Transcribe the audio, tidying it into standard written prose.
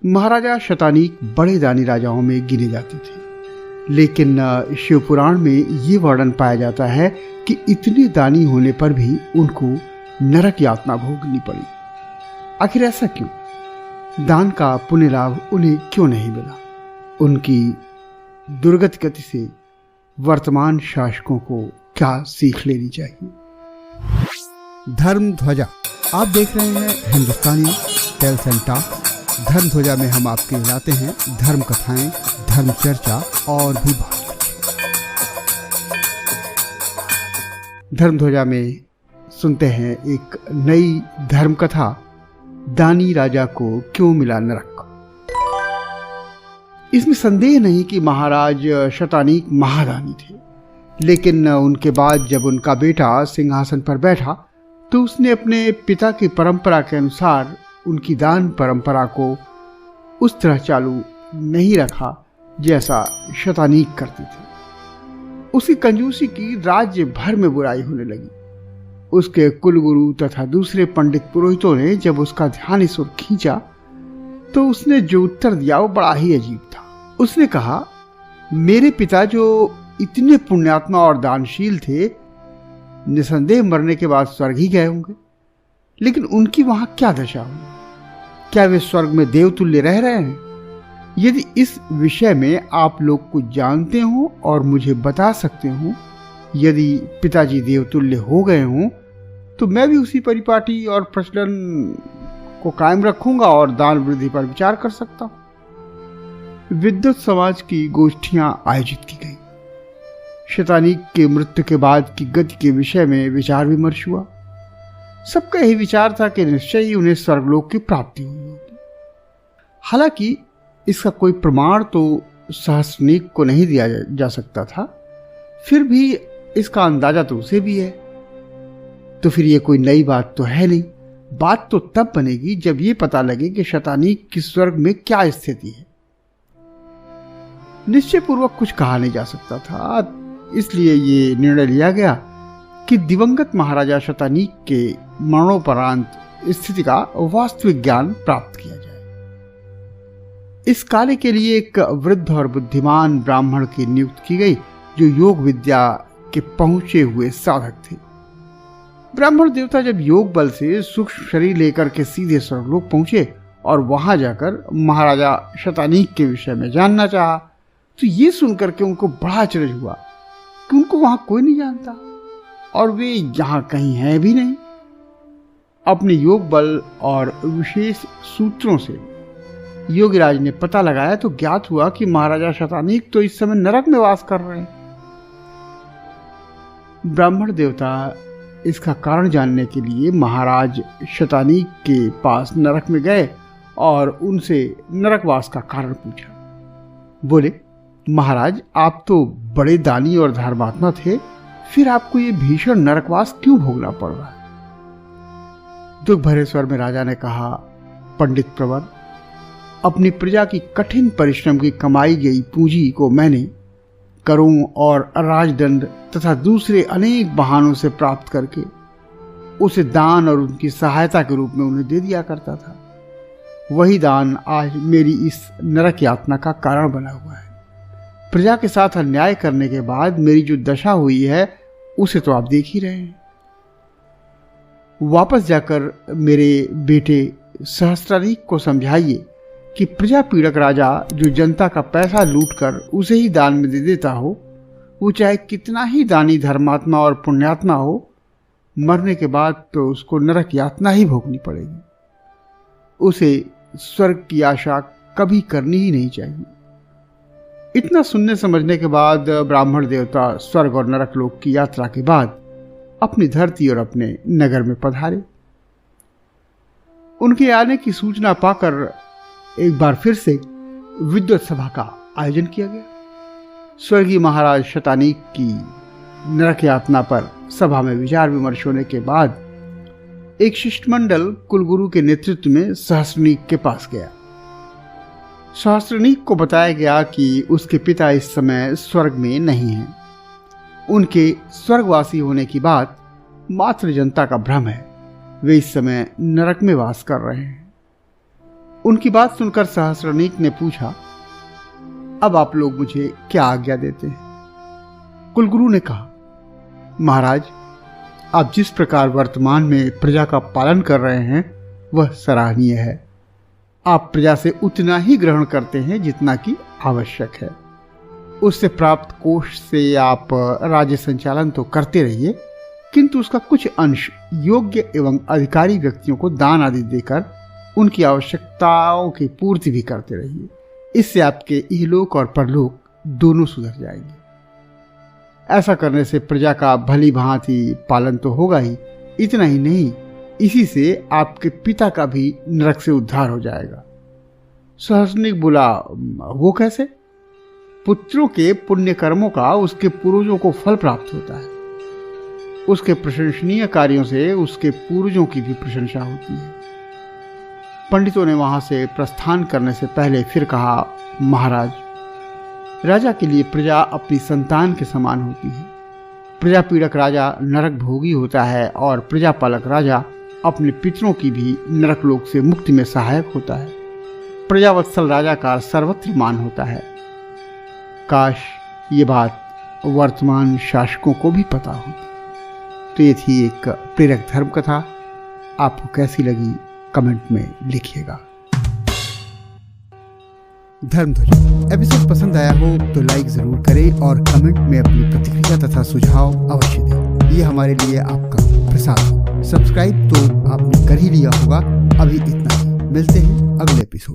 महाराजा शतानीक बड़े दानी राजाओं में गिने जाते थे, लेकिन शिवपुराण में ये वर्णन पाया जाता है कि इतने दानी होने पर भी उनको नरक यातना भोगनी पड़ी। आखिर ऐसा क्यों? दान का पुण्य लाभ उन्हें क्यों नहीं मिला? उनकी दुर्गत गति से वर्तमान शासकों को क्या सीख लेनी चाहिए? धर्म ध्वजा आप देख रहे हैं हिंदुस्तानी टेल्स एंड टॉक्स। धर्म ध्वजा में हम आपके लाते हैं धर्म कथाएं, धर्म चर्चा और भी बहुत कुछ। धर्म ध्वजा में सुनते हैं एक नई धर्म कथा, दानी राजा को क्यों मिला नरक। इसमें संदेह नहीं कि महाराज शतानीक महादानी थे, लेकिन उनके बाद जब उनका बेटा सिंहासन पर बैठा तो उसने अपने पिता की परंपरा के अनुसार उनकी दान परंपरा को उस तरह चालू नहीं रखा जैसा शतानीक करते थे। उसकी कंजूसी की राज्य भर में बुराई होने लगी। उसके कुलगुरु तथा दूसरे पंडित पुरोहितों ने जब उसका ध्यान इस ओर खींचा तो उसने जो उत्तर दिया वो बड़ा ही अजीब था। उसने कहा, मेरे पिता जो इतने पुण्यात्मा और दानशील थे, निसंदेह मरने के बाद स्वर्ग ही गए होंगे, लेकिन उनकी वहां क्या दशा हुई? क्या वे स्वर्ग में देवतुल्य रह रहे हैं? यदि इस विषय में आप लोग कुछ जानते हो और मुझे बता सकते हो, यदि पिताजी देवतुल्य हो गए हों तो मैं भी उसी परिपाटी और प्रचलन को कायम रखूंगा और दान वृद्धि पर विचार कर सकता हूं। विद्वत समाज की गोष्ठियां आयोजित की गई। शतानीक के मृत्यु के बाद की गति के विषय में विचार विमर्श हुआ। सबका यही विचार था कि निश्चय ही उन्हें स्वर्गलोक की प्राप्ति हुई होगी। हालांकि इसका कोई प्रमाण तो सहस्रनीक को नहीं दिया जा सकता था, फिर भी इसका अंदाजा तो उसे भी है। तो फिर ये कोई नई बात तो है नहीं। बात तो तब बनेगी जब ये पता लगे कि शतानीक की स्वर्ग में क्या स्थिति है। निश्चय पूर्वक कुछ कहा नहीं जा सकता था, इसलिए ये निर्णय लिया गया कि दिवंगत महाराजा शतानीक के मरणोपरांत स्थिति का वास्तविक ज्ञान प्राप्त किया जाए। इस कार्य के लिए एक वृद्ध और बुद्धिमान ब्राह्मण की नियुक्ति की गई, जो योग विद्या के पहुंचे हुए साधक थे। ब्राह्मण देवता जब योग बल से सूक्ष्म शरीर लेकर के सीधे स्वर्गलोक पहुंचे और वहां जाकर महाराजा शतानीक के विषय में जानना चाहा, तो ये सुनकर के उनको बड़ा आश्चर्य हुआ कि उनको वहां कोई नहीं जानता और वे यहां कहीं हैं भी नहीं। अपने योग बल और विशेष सूत्रों से योगीराज ने पता लगाया तो ज्ञात हुआ कि महाराजा शतानीक तो इस समय नरक में वास कर रहे हैं। ब्राह्मण देवता इसका कारण जानने के लिए महाराज शतानीक के पास नरक में गए और उनसे नरकवास का कारण पूछा। बोले, महाराज आप तो बड़े दानी और धर्मात्मा थे, फिर आपको ये भीषण नरकवास क्यों भोगना पड़ रहा है? दुख भरे स्वर में राजा ने कहा, पंडित प्रवर, अपनी प्रजा की कठिन परिश्रम की कमाई गई पूंजी को मैंने करों और राजदंड तथा दूसरे अनेक बहानों से प्राप्त करके उसे दान और उनकी सहायता के रूप में उन्हें दे दिया करता था। वही दान आज मेरी इस नरक यातना का कारण बना हुआ है। प्रजा के साथ अन्याय करने के बाद मेरी जो दशा हुई है उसे तो आप देख ही रहे हैं। वापस जाकर मेरे बेटे सहस्रानीक को समझाइए कि प्रजा पीड़क राजा जो जनता का पैसा लूटकर उसे ही दान में दे देता हो, वो चाहे कितना ही दानी धर्मात्मा और पुण्यात्मा हो, मरने के बाद तो उसको नरक यातना ही भोगनी पड़ेगी। उसे स्वर्ग की आशा कभी करनी ही नहीं चाहिए। इतना सुनने समझने के बाद ब्राह्मण देवता स्वर्ग और नरक लोक की यात्रा के बाद अपनी धरती और अपने नगर में पधारे। उनके आने की सूचना पाकर एक बार फिर से विद्वत सभा का आयोजन किया गया। स्वर्गीय महाराज शतानीक की नरक यातना पर सभा में विचार विमर्श होने के बाद एक शिष्टमंडल कुलगुरु के नेतृत्व में सहस्रनीक के पास गया। सहस्रनीक को बताया गया कि उसके पिता इस समय स्वर्ग में नहीं हैं। उनके स्वर्गवासी होने की बात मात्र जनता का भ्रम है। वे इस समय नरक में वास कर रहे हैं। उनकी बात सुनकर सहस्रानीक ने पूछा, अब आप लोग मुझे क्या आज्ञा देते हैं? कुलगुरु ने कहा, महाराज, आप जिस प्रकार वर्तमान में प्रजा का पालन कर रहे हैं वह सराहनीय है। आप प्रजा से उतना ही ग्रहण करते हैं जितना कि आवश्यक है। उससे प्राप्त कोष से आप राज्य संचालन तो करते रहिए, किंतु उसका कुछ अंश योग्य एवं अधिकारी व्यक्तियों को दान आदि देकर उनकी आवश्यकताओं की पूर्ति भी करते रहिए। इससे आपके इहलोक और परलोक दोनों सुधर जाएंगे। ऐसा करने से प्रजा का भली भांति पालन तो होगा ही, इतना ही नहीं, इसी से आपके पिता का भी नरक से उद्धार हो जाएगा। सहस्रानीक बोला, वो कैसे? पुत्रों के पुण्य कर्मों का उसके पूर्वजों को फल प्राप्त होता है। उसके प्रशंसनीय कार्यों से उसके पूर्वजों की भी प्रशंसा होती है। पंडितों ने वहां से प्रस्थान करने से पहले फिर कहा, महाराज, राजा के लिए प्रजा अपनी संतान के समान होती है। प्रजा पीड़क राजा नरक भोगी होता है और प्रजापालक राजा अपने पितरों की भी नरक लोक से मुक्ति में सहायक होता है। प्रजावत्सल राजा का सर्वत्र मान होता है। काश ये बात वर्तमान शासकों को भी पता होती। तो ये थी एक प्रेरक धर्म कथा। आपको कैसी लगी कमेंट में लिखिएगा। धर्मध्वज एपिसोड पसंद आया हो तो लाइक जरूर करें और कमेंट में अपनी प्रतिक्रिया तथा सुझाव अवश्य दें। ये हमारे लिए आपका प्रसाद हो। सब्सक्राइब तो आपने कर ही लिया होगा। अभी इतना ही, मिलते हैं अगले एपिसोड।